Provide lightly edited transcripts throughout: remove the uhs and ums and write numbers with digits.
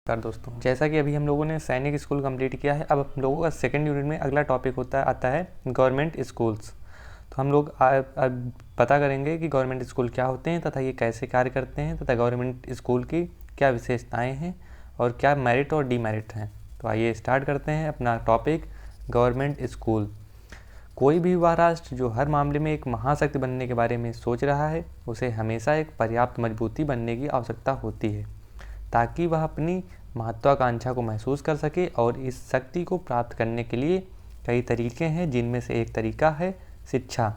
नमस्कार दोस्तों, जैसा कि अभी हम लोगों ने सैनिक स्कूल कंप्लीट किया है। अब हम लोगों का सेकंड यूनिट में अगला टॉपिक आता है गवर्नमेंट स्कूल्स। तो हम लोग अब पता करेंगे कि गवर्नमेंट स्कूल क्या होते हैं तथा ये कैसे कार्य करते हैं तथा गवर्नमेंट स्कूल की क्या विशेषताएं हैं और क्या मेरिट और डीमेरिट हैं। तो आइए स्टार्ट करते हैं अपना टॉपिक गवर्नमेंट स्कूल। कोई भी युवा राष्ट्र जो हर मामले में एक महाशक्ति बनने के बारे में सोच रहा है, उसे हमेशा एक पर्याप्त मजबूती बनने की आवश्यकता होती है ताकि वह अपनी महत्वाकांक्षा को महसूस कर सके। और इस शक्ति को प्राप्त करने के लिए कई तरीके हैं, जिनमें से एक तरीका है शिक्षा,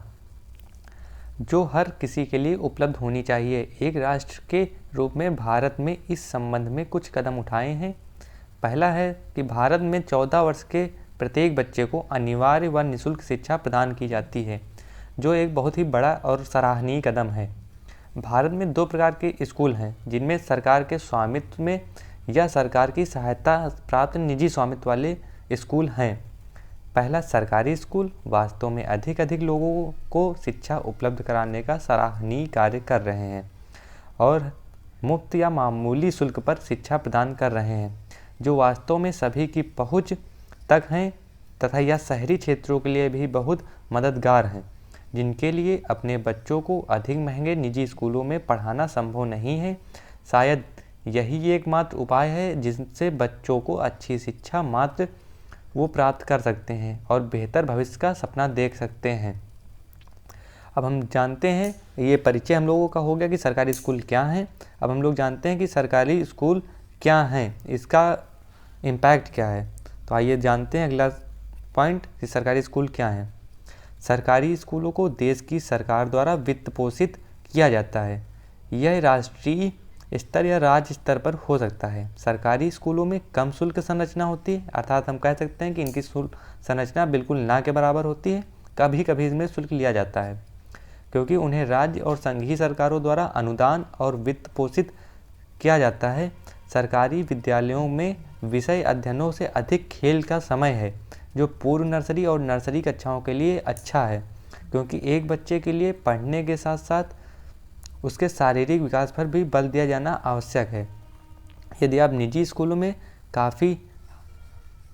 जो हर किसी के लिए उपलब्ध होनी चाहिए। एक राष्ट्र के रूप में भारत में इस संबंध में कुछ कदम उठाए हैं। पहला है कि भारत में 14 वर्ष के प्रत्येक बच्चे को अनिवार्य व निःशुल्क शिक्षा प्रदान की जाती है, जो एक बहुत ही बड़ा और सराहनीय कदम है। भारत में दो प्रकार के स्कूल हैं, जिनमें सरकार के स्वामित्व में या सरकार की सहायता प्राप्त निजी स्वामित्व वाले स्कूल हैं। पहला सरकारी स्कूल वास्तव में अधिक लोगों को शिक्षा उपलब्ध कराने का सराहनीय कार्य कर रहे हैं और मुफ्त या मामूली शुल्क पर शिक्षा प्रदान कर रहे हैं, जो वास्तव में सभी की पहुंच तक हैं तथा यह शहरी क्षेत्रों के लिए भी बहुत मददगार हैं, जिनके लिए अपने बच्चों को अधिक महंगे निजी स्कूलों में पढ़ाना संभव नहीं है। शायद यही एकमात्र उपाय है जिससे बच्चों को अच्छी शिक्षा मात्र वो प्राप्त कर सकते हैं और बेहतर भविष्य का सपना देख सकते हैं। अब हम जानते हैं, ये परिचय हम लोगों का हो गया कि सरकारी स्कूल क्या हैं। अब हम लोग जानते हैं कि सरकारी स्कूल क्या हैं, इसका इम्पैक्ट क्या है। तो आइए जानते हैं अगला पॉइंट कि सरकारी स्कूल क्या हैं। सरकारी स्कूलों को देश की सरकार द्वारा वित्त पोषित किया जाता है। यह राष्ट्रीय स्तर या राज्य स्तर पर हो सकता है। सरकारी स्कूलों में कम शुल्क संरचना होती है, अर्थात हम कह सकते हैं कि इनकी शुल्क संरचना बिल्कुल ना के बराबर होती है। कभी कभी इसमें शुल्क लिया जाता है क्योंकि उन्हें राज्य और संघीय सरकारों द्वारा अनुदान और वित्त पोषित किया जाता है। सरकारी विद्यालयों में विषय अध्ययनों से अधिक खेल का समय है, जो पूर्व नर्सरी और नर्सरी कक्षाओं के लिए अच्छा है, क्योंकि एक बच्चे के लिए पढ़ने के साथ साथ उसके शारीरिक विकास पर भी बल दिया जाना आवश्यक है। यदि आप निजी स्कूलों में काफ़ी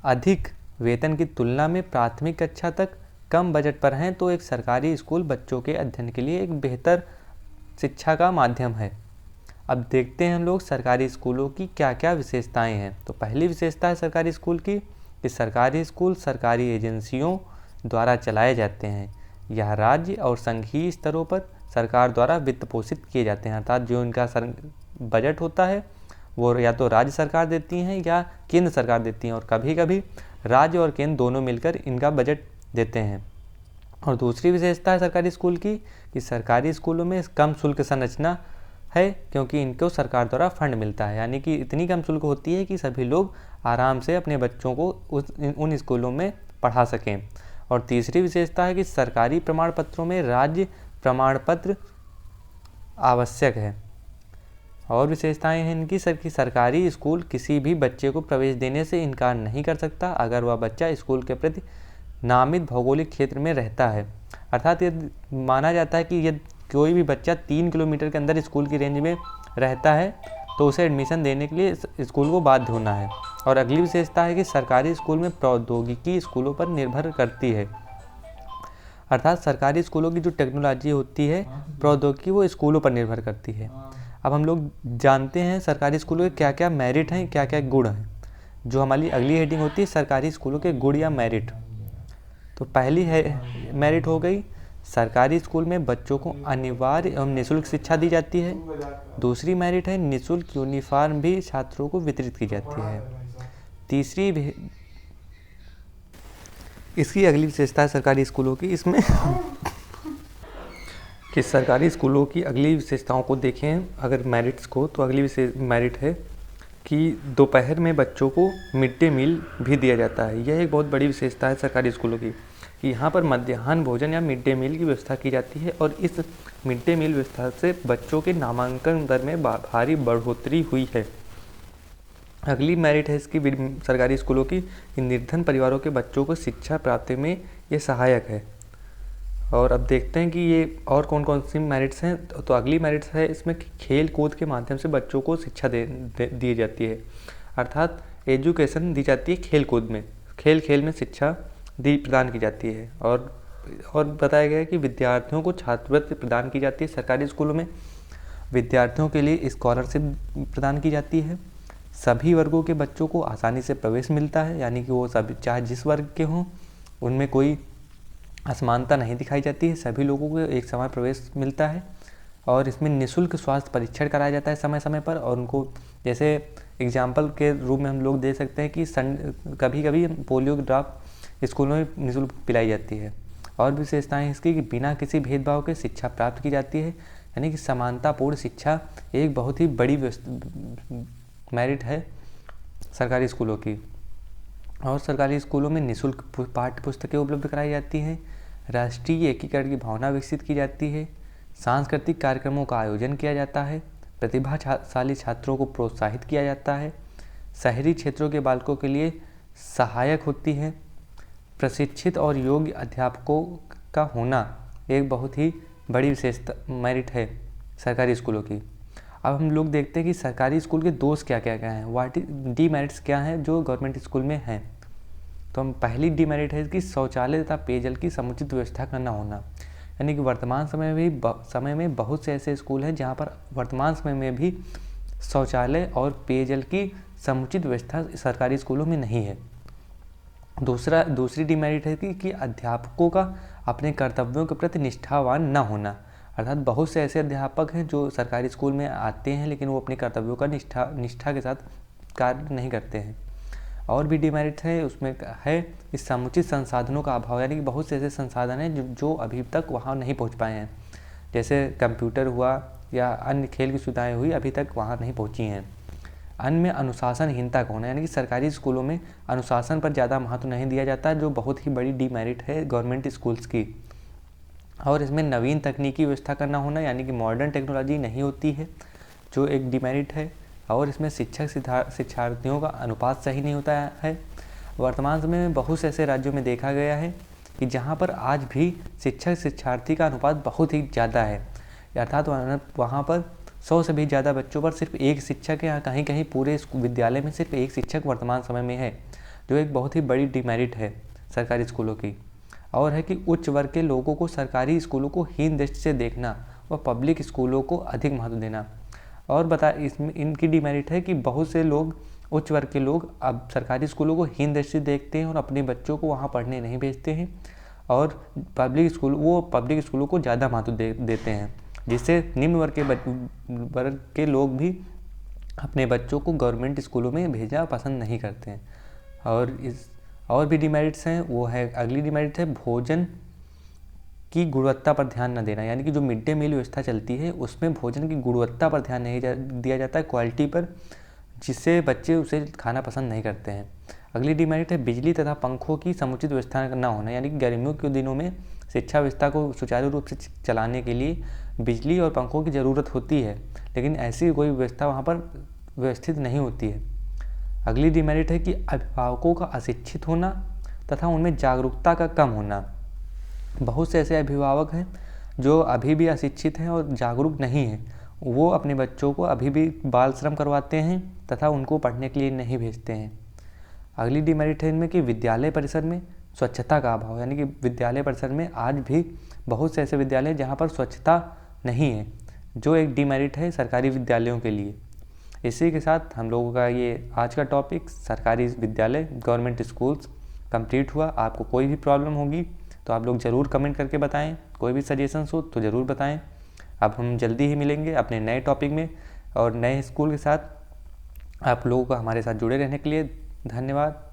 अधिक वेतन की तुलना में प्राथमिक कक्षा तक कम बजट पर हैं, तो एक सरकारी स्कूल बच्चों के अध्ययन के लिए एक बेहतर शिक्षा का माध्यम है। अब देखते हैं हम लोग सरकारी स्कूलों की क्या क्या विशेषताएं हैं। तो पहली विशेषता है सरकारी स्कूल की कि सरकारी स्कूल सरकारी एजेंसियों द्वारा चलाए जाते हैं। यह राज्य और संघीय स्तरों पर सरकार द्वारा वित्त पोषित किए जाते हैं, अर्थात जो इनका बजट होता है वो या तो राज्य सरकार देती हैं या केंद्र सरकार देती हैं, और कभी कभी राज्य और केंद्र दोनों मिलकर इनका बजट देते हैं। और दूसरी विशेषता है सरकारी स्कूल की कि सरकारी स्कूलों में कम शुल्क संरचना है, क्योंकि इनको सरकार द्वारा फंड मिलता है, यानी कि इतनी कम शुल्क होती है कि सभी लोग आराम से अपने बच्चों को उन स्कूलों में पढ़ा सकें। और तीसरी विशेषता है कि सरकारी प्रमाण पत्रों में राज्य प्रमाण पत्र आवश्यक है। और विशेषताएं हैं इनकी कि सरकारी स्कूल किसी भी बच्चे को प्रवेश देने से इनकार नहीं कर सकता अगर वह बच्चा स्कूल के प्रति नामित भौगोलिक क्षेत्र में रहता है। अर्थात ये माना जाता है कि यदि कोई भी बच्चा 3 किलोमीटर के अंदर स्कूल की रेंज में रहता है तो उसे एडमिशन देने के लिए स्कूल को बाध्य होना है। और अगली विशेषता है कि सरकारी स्कूल में प्रौद्योगिकी स्कूलों पर निर्भर करती है, अर्थात सरकारी स्कूलों की जो टेक्नोलॉजी होती है प्रौद्योगिकी वो स्कूलों पर निर्भर करती है। अब हम लोग जानते हैं सरकारी स्कूलों के क्या क्या मेरिट हैं, क्या क्या गुण हैं। जो हमारी अगली हेडिंग होती है सरकारी स्कूलों के गुण या मेरिट। तो पहली है मेरिट हो गई, सरकारी स्कूल में बच्चों को अनिवार्य एवं निःशुल्क शिक्षा दी जाती है। दूसरी मेरिट है निःशुल्क यूनिफॉर्म भी छात्रों को वितरित की जाती है। तीसरी इसकी अगली विशेषता है सरकारी स्कूलों की, इसमें कि सरकारी स्कूलों की अगली विशेषताओं को देखें अगर मेरिट्स को, तो अगली मेरिट है कि दोपहर में बच्चों को मिड डे मील भी दिया जाता है। यह एक बहुत बड़ी विशेषता है सरकारी स्कूलों की कि यहाँ पर मध्याह्न भोजन या मिड डे मील की व्यवस्था की जाती है, और इस मिड डे मील व्यवस्था से बच्चों के नामांकन दर में भारी बढ़ोतरी हुई है। अगली मेरिट है इसकी सरकारी स्कूलों की निर्धन परिवारों के बच्चों को शिक्षा प्राप्ति में ये सहायक है। और अब देखते हैं कि ये और कौन कौन सी मेरिट्स हैं। तो अगली मेरिट्स है इसमें खेल कूद के माध्यम से बच्चों को शिक्षा दी जाती है। अर्थात एजुकेशन दी जाती है खेल कूद में, खेल खेल में शिक्षा प्रदान की जाती है। और बताया गया है कि विद्यार्थियों को छात्रवृत्ति प्रदान की जाती है। सरकारी स्कूलों में विद्यार्थियों के लिए स्कॉलरशिप प्रदान की जाती है। सभी वर्गों के बच्चों को आसानी से प्रवेश मिलता है, यानी कि वो सभी चाहे जिस वर्ग के हों उनमें कोई असमानता नहीं दिखाई जाती है, सभी लोगों को एक समान प्रवेश मिलता है। और इसमें निःशुल्क स्वास्थ्य परीक्षण कराया जाता है समय समय पर, और उनको जैसे एग्जाम्पल के रूप में हम लोग दे सकते हैं कि कभी कभी पोलियो ड्रॉप स्कूलों में निःशुल्क पिलाई जाती है। और विशेषताएं इसकी कि बिना किसी भेदभाव के शिक्षा प्राप्त की जाती है, यानी कि समानतापूर्ण शिक्षा एक बहुत ही बड़ी मेरिट है सरकारी स्कूलों की। और सरकारी स्कूलों में निःशुल्क पाठ्य पुस्तकें उपलब्ध कराई जाती हैं, राष्ट्रीय एकीकरण की भावना विकसित की जाती है, सांस्कृतिक कार्यक्रमों का आयोजन किया जाता है, प्रतिभाशाली छात्रों को प्रोत्साहित किया जाता है, शहरी क्षेत्रों के बालकों के लिए सहायक होती है, प्रशिक्षित और योग्य अध्यापकों का होना एक बहुत ही बड़ी विशेषता मेरिट है सरकारी स्कूलों की। अब हम लोग देखते हैं कि सरकारी स्कूल के दोष क्या क्या क्या हैं, डीमेरिट्स क्या हैं जो गवर्नमेंट स्कूल में हैं। तो हम पहली डीमेरिट है कि शौचालय तथा पेयजल की समुचित व्यवस्था का न होना, यानी कि वर्तमान समय में बहुत से ऐसे स्कूल हैं जहाँ पर वर्तमान समय में भी शौचालय और पेयजल की समुचित व्यवस्था सरकारी स्कूलों में नहीं है। दूसरी डीमेरिट है कि अध्यापकों का अपने कर्तव्यों के प्रति निष्ठावान न होना, अर्थात बहुत से ऐसे अध्यापक हैं जो सरकारी स्कूल में आते हैं लेकिन वो अपने कर्तव्यों का निष्ठा के साथ कार्य नहीं करते हैं। और भी डीमेरिट है उसमें है इस समुचित संसाधनों का अभाव, यानी कि बहुत से ऐसे संसाधन हैं जो अभी तक वहाँ नहीं पहुँच पाए हैं, जैसे कंप्यूटर हुआ या अन्य खेल की सुविधाएँ हुई, अभी तक वहाँ नहीं पहुँची हैं। अन्य में अनुशासनहीनता का होना, यानी कि सरकारी स्कूलों में अनुशासन पर ज़्यादा महत्व नहीं दिया जाता, जो बहुत ही बड़ी डीमेरिट है गवर्नमेंट स्कूल्स की। और इसमें नवीन तकनीकी व्यवस्था करना होना, यानी कि मॉडर्न टेक्नोलॉजी नहीं होती है, जो एक डीमेरिट है। और इसमें शिक्षार्थियों का अनुपात सही नहीं होता है। वर्तमान समय में बहुत से ऐसे राज्यों में देखा गया है कि जहाँ पर आज भी शिक्षार्थी का अनुपात बहुत ही ज़्यादा है, अर्थात वहाँ पर 100 से भी ज़्यादा बच्चों पर सिर्फ एक शिक्षक है, कहीं कहीं पूरे विद्यालय में सिर्फ एक शिक्षक वर्तमान समय में है, जो एक बहुत ही बड़ी डीमेरिट है सरकारी स्कूलों की। और है कि उच्च वर्ग के लोगों को सरकारी स्कूलों को हीन दृष्टि से देखना व पब्लिक स्कूलों को अधिक महत्व देना। और इसमें इनकी डीमेरिट है कि बहुत से लोग, उच्च वर्ग के लोग अब सरकारी स्कूलों को हीन दृष्टि से देखते हैं और अपने बच्चों को वहाँ पढ़ने नहीं भेजते हैं, और पब्लिक स्कूलों को ज़्यादा महत्व देते हैं, जिससे निम्न वर्ग के लोग भी अपने बच्चों को गवर्नमेंट स्कूलों में भेजना पसंद नहीं करते हैं। और भी डीमेरिट्स हैं, वो है अगली डीमेरिट है भोजन की गुणवत्ता पर ध्यान न देना, यानी कि जो मिड डे मील व्यवस्था चलती है उसमें भोजन की गुणवत्ता पर ध्यान नहीं दिया जाता है, क्वालिटी पर, जिससे बच्चे उसे खाना पसंद नहीं करते हैं। अगली डीमेरिट है बिजली तथा पंखों की समुचित व्यवस्था न होना, यानी कि गर्मियों के दिनों में शिक्षा व्यवस्था को सुचारू रूप से चलाने के लिए बिजली और पंखों की ज़रूरत होती है, लेकिन ऐसी कोई व्यवस्था वहाँ पर व्यवस्थित नहीं होती है। अगली डीमेरिट है कि अभिभावकों का अशिक्षित होना तथा उनमें जागरूकता का कम होना। बहुत से ऐसे अभिभावक हैं जो अभी भी अशिक्षित हैं और जागरूक नहीं हैं, वो अपने बच्चों को अभी भी बाल श्रम करवाते हैं तथा उनको पढ़ने के लिए नहीं भेजते हैं। अगली डीमेरिट है इनमें कि विद्यालय परिसर में स्वच्छता का अभाव, यानी कि विद्यालय परिसर में आज भी बहुत से ऐसे विद्यालय जहाँ पर स्वच्छता नहीं है, जो एक डीमेरिट है सरकारी विद्यालयों के लिए। इसी के साथ हम लोगों का ये आज का टॉपिक सरकारी विद्यालय गवर्नमेंट स्कूल्स कंप्लीट हुआ। आपको कोई भी प्रॉब्लम होगी तो आप लोग ज़रूर कमेंट करके बताएं, कोई भी सजेशंस हो तो ज़रूर बताएं। अब हम जल्दी ही मिलेंगे अपने नए टॉपिक में और नए स्कूल के साथ। आप लोगों को हमारे साथ जुड़े रहने के लिए धन्यवाद।